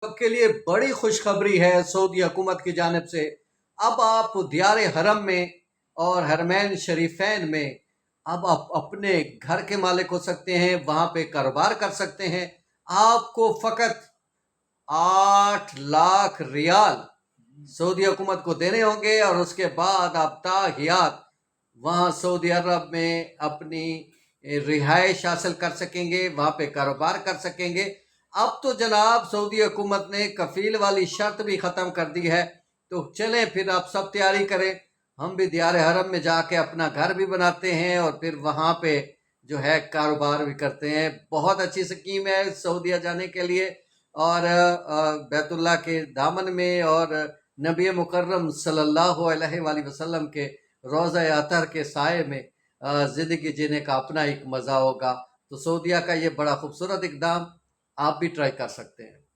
सबके लिए बड़ी खुशखबरी है सऊदी हुकूमत की जानिब से। अब आप दियारे हरम में और हरमैन शरीफैन में अब आप अपने घर के मालिक हो सकते हैं, वहां पे कारोबार कर सकते हैं। आपको फकत 8 लाख रियाल सऊदी हुकूमत को देने होंगे और उसके बाद आप ताहियात वहाँ सऊदी अरब में अपनी रिहाइश हासिल कर सकेंगे, वहाँ पे कारोबार कर सकेंगे। अब तो जनाब सऊदी हुकूमत ने कफील वाली शर्त भी ख़त्म कर दी है, तो चलें फिर आप सब तैयारी करें। हम भी दियार हरम में जाके अपना घर भी बनाते हैं और फिर वहाँ पे जो है कारोबार भी करते हैं। बहुत अच्छी स्कीम है सऊदीया जाने के लिए और बैतुल्लाह के दामन में और नबी मुकर्रम सल्लल्लाहु अलैहि वसल्लम के रोज़ा अतहर के साए में ज़िंदगी जीने का अपना एक मज़ा होगा। तो सऊदीया का ये बड़ा खूबसूरत इक़दाम आप भी ट्राई कर सकते हैं।